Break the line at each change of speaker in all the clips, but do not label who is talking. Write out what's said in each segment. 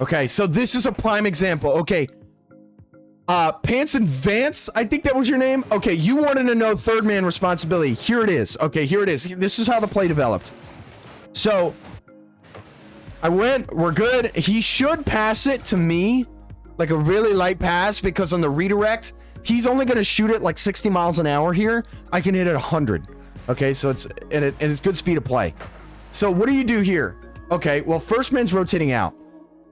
Okay, so this is a prime example. Okay. Pants and Vance, I think that was your name. Okay, you wanted to know third man responsibility. Here it is. Okay, here it is. This is how the play developed. So, I went, we're good. He should pass it to me, like a really light pass, because on the redirect, he's only going to shoot it like 60 miles an hour here. I can hit it 100. Okay, so it's good speed of play. So what do you do here? Okay, well, first man's rotating out,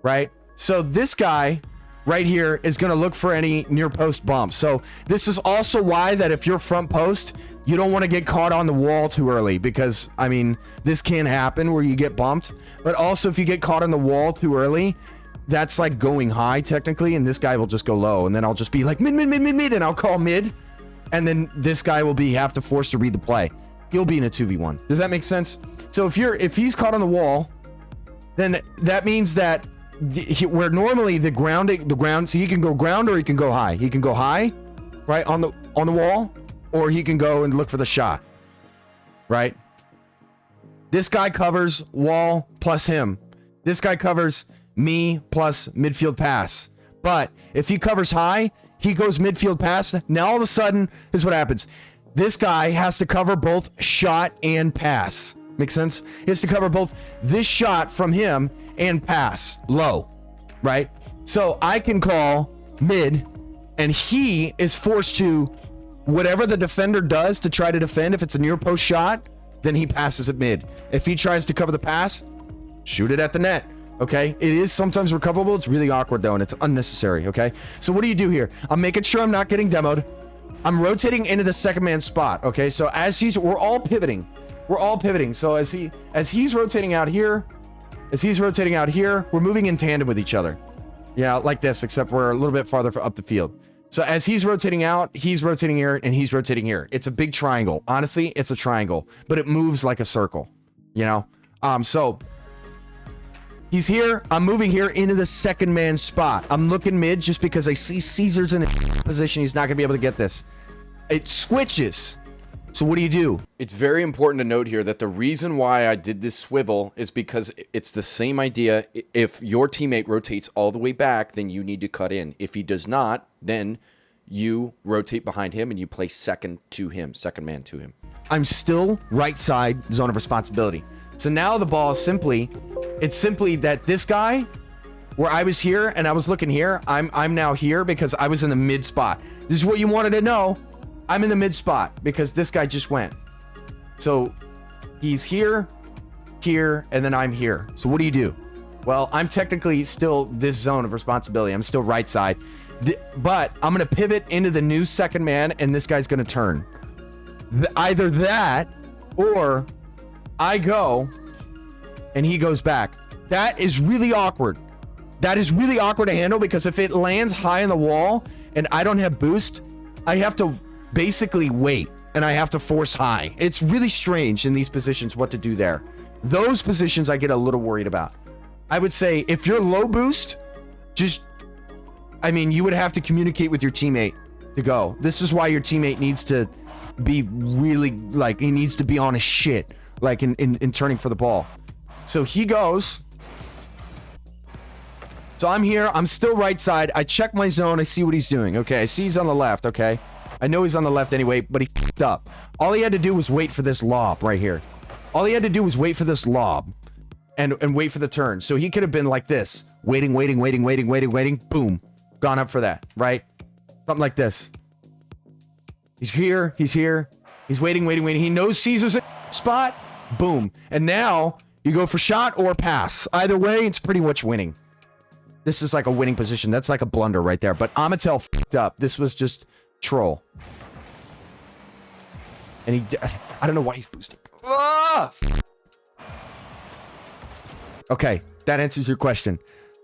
right? So this guy right here is going to look for any near post bumps. So this is also why that if you're front post, you don't want to get caught on the wall too early, because I mean, this can happen where you get bumped, but also if you get caught on the wall too early, that's like going high technically, and this guy will just go low, and then I'll just be like mid, and I'll call mid, and then this guy will have to force to read the play. He'll be in a 2v1. Does that make sense? So if he's caught on the wall, then that means that where normally the ground, so he can go ground or he can go high. He can go high, right, on the wall, or he can go and look for the shot, right? This guy covers wall plus him. This guy covers me plus midfield pass. But if he covers high, he goes midfield pass. Now all of a sudden, this is what happens. This guy has to cover both shot and pass. Make sense? He has to cover both this shot from him and pass low, right? So I can call mid, and he is forced to, whatever the defender does to try to defend, if it's a near post shot, then he passes at mid. If he tries to cover the pass, shoot it at the net. Okay, it is sometimes recoverable. It's really awkward though, and it's unnecessary. Okay, so what do you do here? I'm making sure I'm not getting demoed. I'm rotating into the second man spot. Okay, so we're all pivoting. We're all pivoting. So as he's rotating out here, we're moving in tandem with each other. Yeah, like this, except we're a little bit farther up the field. So as he's rotating out, he's rotating here, and he's rotating here. It's a big triangle. Honestly, it's a triangle, but it moves like a circle, you know? So he's here. I'm moving here into the second man spot. I'm looking mid just because I see Caesar's in a position. He's not going to be able to get this. It switches. So what do you do?
It's very important to note here that the reason why I did this swivel is because it's the same idea. If your teammate rotates all the way back, then you need to cut in. If he does not, then you rotate behind him and you play second man to him.
I'm still right side zone of responsibility. So now the ball is simply that this guy, where I was here and I was looking here, I'm now here because I was in the mid spot. This is what you wanted to know. I'm in the mid spot because this guy just went. So he's here, and then I'm here. So what do you do? Well, I'm technically still this zone of responsibility. I'm still right side. But I'm going to pivot into the new second man, and this guy's going to turn. Either that, or I go, and he goes back. That is really awkward. That is really awkward to handle, because if it lands high on the wall, and I don't have boost, I have to basically wait, and I have to force high. It's really strange in these positions what to do there. Those positions I get a little worried about. I would say if you're low boost, you would have to communicate with your teammate to go. This is why your teammate needs to be really, he needs to be on his shit, in turning for the ball. So he goes. So I'm here. I'm still right side. I check my zone. I see what he's doing. Okay, I see he's on the left. Okay. I know he's on the left anyway, but he f***ed up. All he had to do was wait for this lob right here. All he had to do was wait for this lob and wait for the turn. So he could have been like this. Waiting. Boom. Gone up for that, right? Something like this. He's here. He's waiting. He knows Caesar's spot. Boom. And now you go for shot or pass. Either way, it's pretty much winning. This is like a winning position. That's like a blunder right there. But Amatel f***ed up. This was just troll. And I don't know why he's boosting. Ah! Okay, that answers your question.